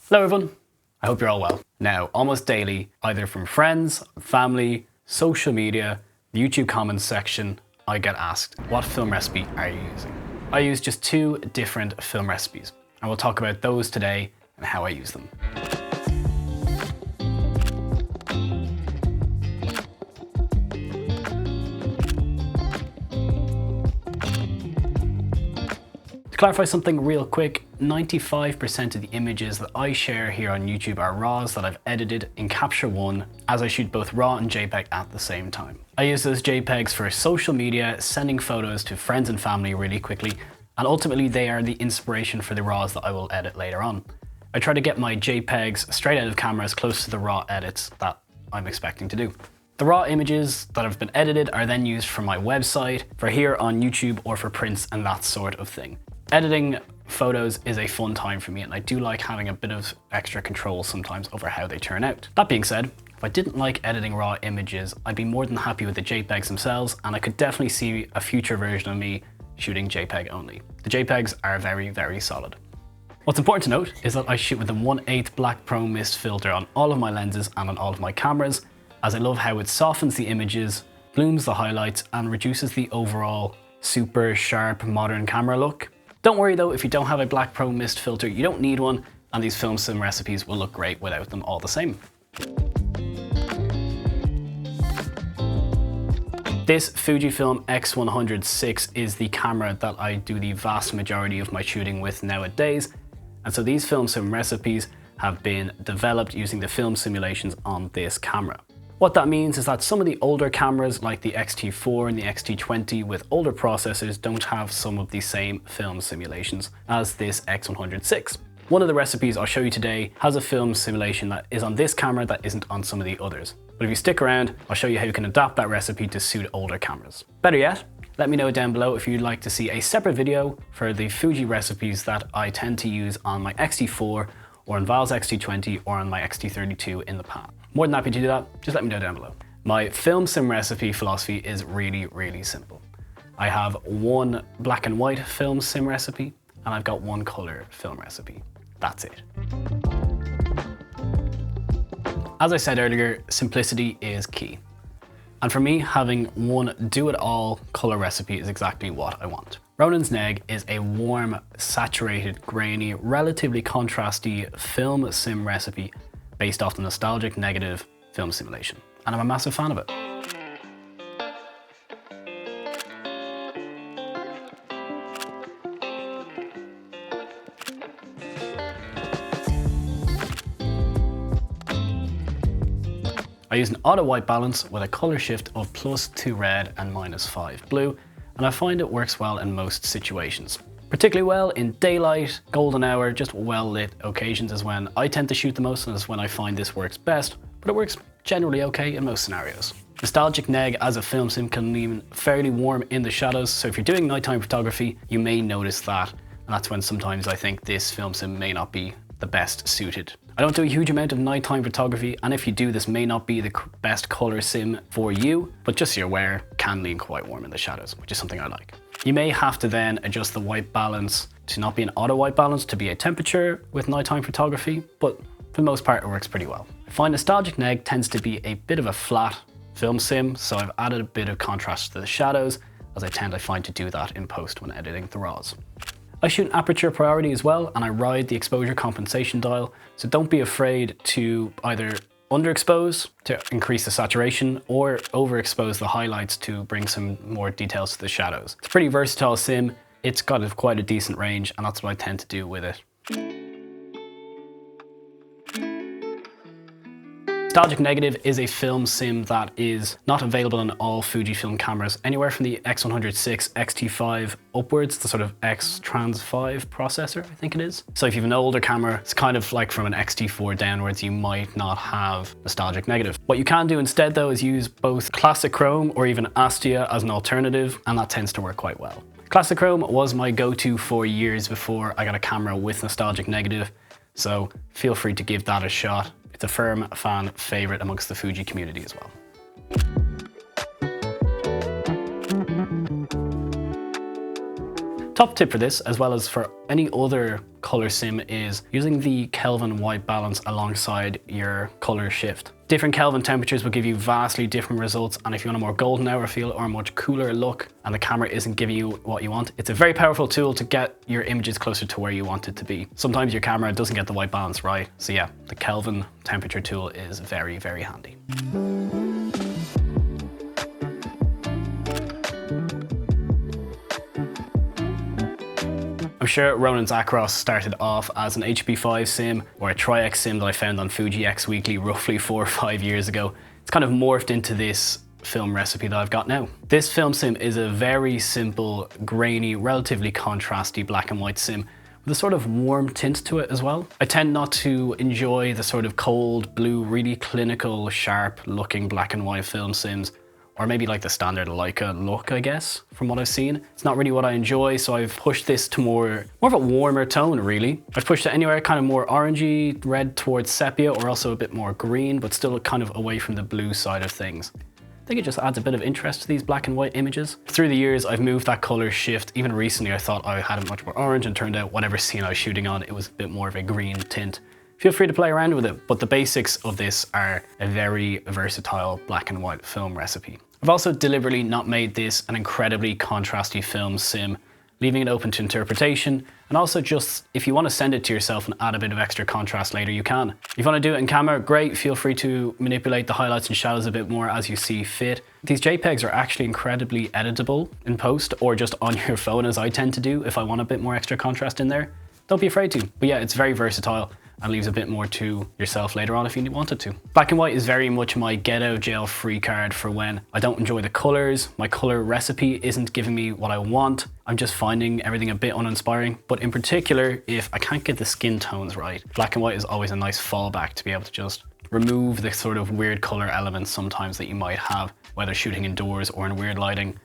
Hello everyone, I hope you're all well. Now, almost daily, either from friends, family, social media, the YouTube comments section, I get asked, what film recipe are you using? I use just 2 different film recipes, and we'll talk about those today and how I use them. To clarify something real quick, 95% of the images that I share here on YouTube are RAWs that I've edited in Capture One, as I shoot both RAW and JPEG at the same time. I use those JPEGs for social media, sending photos to friends and family really quickly, and ultimately they are the inspiration for the RAWs that I will edit later on. I try to get my JPEGs straight out of camera as close to the RAW edits that I'm expecting to do. The RAW images that have been edited are then used for my website, for here on YouTube, or for prints and that sort of thing. Editing photos is a fun time for me, and I do like having a bit of extra control sometimes over how they turn out. That being said, if I didn't like editing RAW images, I'd be more than happy with the JPEGs themselves, and I could definitely see a future version of me shooting JPEG only. The JPEGs are very, very solid. What's important to note is that I shoot with a 1/8 black pro mist filter on all of my lenses and on all of my cameras, as I love how it softens the images, blooms the highlights, and reduces the overall super sharp modern camera look. Don't worry though, if you don't have a black pro mist filter, you don't need one, and these film sim recipes will look great without them all the same. This Fujifilm X100VI is the camera that I do the vast majority of my shooting with nowadays, and so these film sim recipes have been developed using the film simulations on this camera. What that means is that some of the older cameras like the X-T4 and the X-T20 with older processors don't have some of the same film simulations as this X100VI. One of the recipes I'll show you today has a film simulation that is on this camera that isn't on some of the others. But if you stick around, I'll show you how you can adapt that recipe to suit older cameras. Better yet, let me know down below if you'd like to see a separate video for the Fuji recipes that I tend to use on my X-T4 or on Val's X-T20 or on my X-T32 in the past. More than happy to do that, just let me know down below. My film sim recipe philosophy is really, really simple. I have one black and white film sim recipe, and I've got one color film recipe. That's it. As I said earlier, simplicity is key. And for me, having one do-it-all color recipe is exactly what I want. Ronins Neg is a warm, saturated, grainy, relatively contrasty film sim recipe based off the nostalgic negative film simulation, and I'm a massive fan of it. I use an auto white balance with a color shift of +2 red and -5 blue, and I find it works well in most situations. Particularly well in daylight, golden hour, just well-lit occasions is when I tend to shoot the most, and is when I find this works best, but it works generally okay in most scenarios. Nostalgic Neg as a film sim can lean fairly warm in the shadows, so if you're doing nighttime photography, you may notice that, and that's when sometimes I think this film sim may not be the best suited. I don't do a huge amount of nighttime photography, and if you do, this may not be the best color sim for you, but just so you're aware, can lean quite warm in the shadows, which is something I like. You may have to then adjust the white balance to not be an auto white balance, to be a temperature with nighttime photography, but for the most part it works pretty well. I find Nostalgic Neg tends to be a bit of a flat film sim, so I've added a bit of contrast to the shadows, as I find to do that in post when editing the RAWs. I shoot an aperture priority as well, and I ride the exposure compensation dial, so don't be afraid to either underexpose to increase the saturation or overexpose the highlights to bring some more details to the shadows. It's a pretty versatile sim, it's got quite a decent range, and that's what I tend to do with it. Nostalgic Negative is a film sim that is not available on all Fujifilm cameras, anywhere from the X100VI, X-T5 upwards, the sort of X-Trans 5 processor, I think it is. So if you have an older camera, it's kind of like from an X-T4 downwards, you might not have Nostalgic Negative. What you can do instead though is use both Classic Chrome or even Astia as an alternative, and that tends to work quite well. Classic Chrome was my go-to for years before I got a camera with Nostalgic Negative, so feel free to give that a shot. It's a firm fan favorite amongst the Fuji community as well. Top tip for this, as well as for any other color sim, is using the Kelvin white balance alongside your color shift. Different Kelvin temperatures will give you vastly different results, and if you want a more golden hour feel or a much cooler look and the camera isn't giving you what you want, it's a very powerful tool to get your images closer to where you want it to be. Sometimes your camera doesn't get the white balance right, so yeah, the Kelvin temperature tool is very, very handy. I'm sure Ronins Neg started off as an HP5 sim or a Tri-X sim that I found on FUJIXWEEKLY roughly 4 or 5 years ago. It's kind of morphed into this film recipe that I've got now. This film sim is a very simple, grainy, relatively contrasty black and white sim with a sort of warm tint to it as well. I tend not to enjoy the sort of cold blue, really clinical, sharp looking black and white film sims, or maybe like the standard Leica look, I guess, from what I've seen. It's not really what I enjoy, so I've pushed this to more of a warmer tone, really. I've pushed it anywhere kind of more orangey, red towards sepia, or also a bit more green, but still kind of away from the blue side of things. I think it just adds a bit of interest to these black and white images. Through the years, I've moved that color shift. Even recently, I thought I had it much more orange, and turned out whatever scene I was shooting on, it was a bit more of a green tint. Feel free to play around with it, but the basics of this are a very versatile black and white film recipe. I've also deliberately not made this an incredibly contrasty film sim, leaving it open to interpretation, and also just if you want to send it to yourself and add a bit of extra contrast later, you can. If you want to do it in camera, great, feel free to manipulate the highlights and shadows a bit more as you see fit. These JPEGs are actually incredibly editable in post, or just on your phone as I tend to do if I want a bit more extra contrast in there. Don't be afraid to. But yeah, it's very versatile and leaves a bit more to yourself later on if you wanted to. Black and white is very much my get out jail free card for when I don't enjoy the colors, my color recipe isn't giving me what I want, I'm just finding everything a bit uninspiring. But in particular, if I can't get the skin tones right, black and white is always a nice fallback to be able to just remove the sort of weird color elements sometimes that you might have, whether shooting indoors or in weird lighting,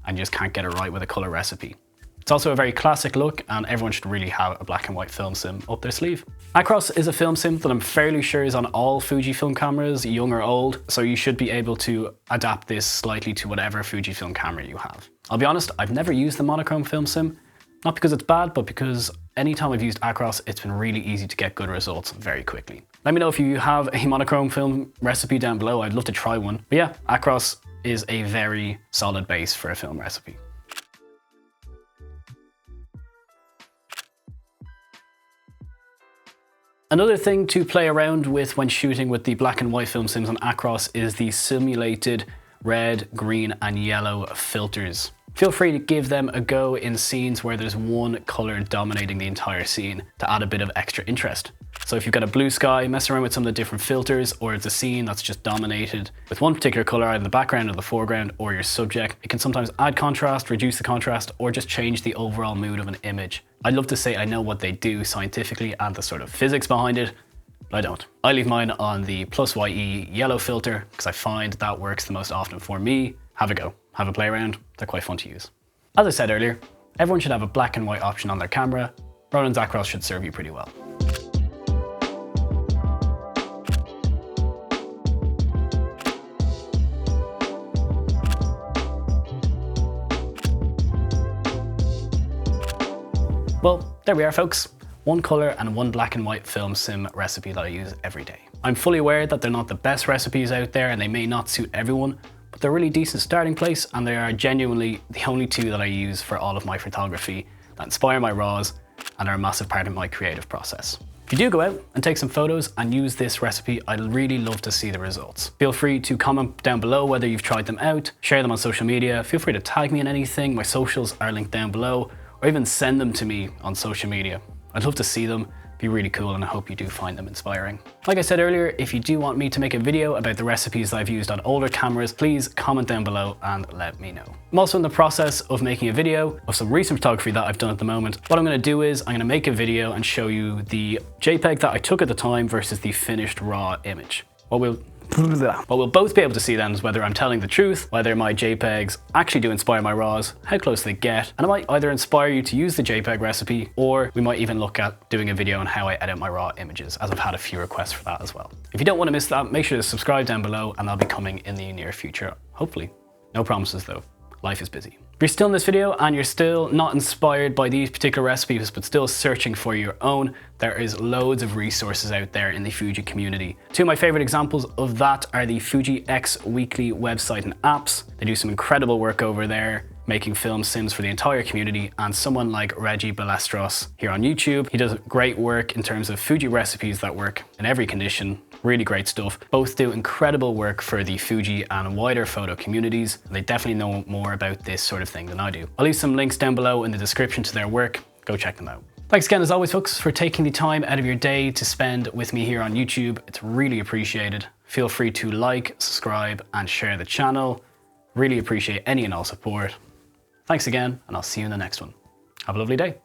and you just can't get it right with a color recipe. It's also a very classic look, and everyone should really have a black and white film sim up their sleeve. Acros is a film sim that I'm fairly sure is on all Fujifilm cameras, young or old, so you should be able to adapt this slightly to whatever Fujifilm camera you have. I'll be honest, I've never used the monochrome film sim, not because it's bad, but because anytime I've used Acros, it's been really easy to get good results very quickly. Let me know if you have a monochrome film recipe down below, I'd love to try one. But yeah, Acros is a very solid base for a film recipe. Another thing to play around with when shooting with the black and white film sims on Acros is the simulated red, green and yellow filters. Feel free to give them a go in scenes where there's one color dominating the entire scene to add a bit of extra interest. So if you've got a blue sky, mess around with some of the different filters, or it's a scene that's just dominated with one particular color either in the background or the foreground or your subject. It can sometimes add contrast, reduce the contrast, or just change the overall mood of an image. I'd love to say I know what they do scientifically and the sort of physics behind it, but I don't. I leave mine on the +YE yellow filter because I find that works the most often for me. Have a go, have a play around, they're quite fun to use. As I said earlier, everyone should have a black and white option on their camera. Ronins Neg should serve you pretty well. Well, there we are folks. One color and one black and white film sim recipe that I use every day. I'm fully aware that they're not the best recipes out there and they may not suit everyone, but they're a really decent starting place and they are genuinely the only two that I use for all of my photography that inspire my RAWs and are a massive part of my creative process. If you do go out and take some photos and use this recipe, I'd really love to see the results. Feel free to comment down below whether you've tried them out, share them on social media, feel free to tag me in anything, my socials are linked down below, or even send them to me on social media. I'd love to see them, be really cool, and I hope you do find them inspiring. Like I said earlier, if you do want me to make a video about the recipes that I've used on older cameras, please comment down below and let me know. I'm also in the process of making a video of some recent photography that I've done at the moment. What I'm gonna do is I'm gonna make a video and show you the JPEG that I took at the time versus the finished raw image. What we'll both be able to see then is whether I'm telling the truth, whether my JPEGs actually do inspire my RAWs, how close they get, and it might either inspire you to use the JPEG recipe, or we might even look at doing a video on how I edit my RAW images, as I've had a few requests for that as well. If you don't want to miss that, make sure to subscribe down below and that'll be coming in the near future, hopefully. No promises though. life is busy. If you're still in this video and you're still not inspired by these particular recipes but still searching for your own, there is loads of resources out there in the Fuji community. Two of my favorite examples of that are the FUJIXWEEKLY website and apps. They do some incredible work over there, making film sims for the entire community, and someone like Reggie Ballesteros here on YouTube. He does great work in terms of Fuji recipes that work in every condition. Really great stuff. Both do incredible work for the Fuji and wider photo communities. They definitely know more about this sort of thing than I do. I'll leave some links down below in the description to their work. Go check them out. Thanks again, as always, folks, for taking the time out of your day to spend with me here on YouTube. It's really appreciated. Feel free to like, subscribe, and share the channel. Really appreciate any and all support. Thanks again, and I'll see you in the next one. Have a lovely day.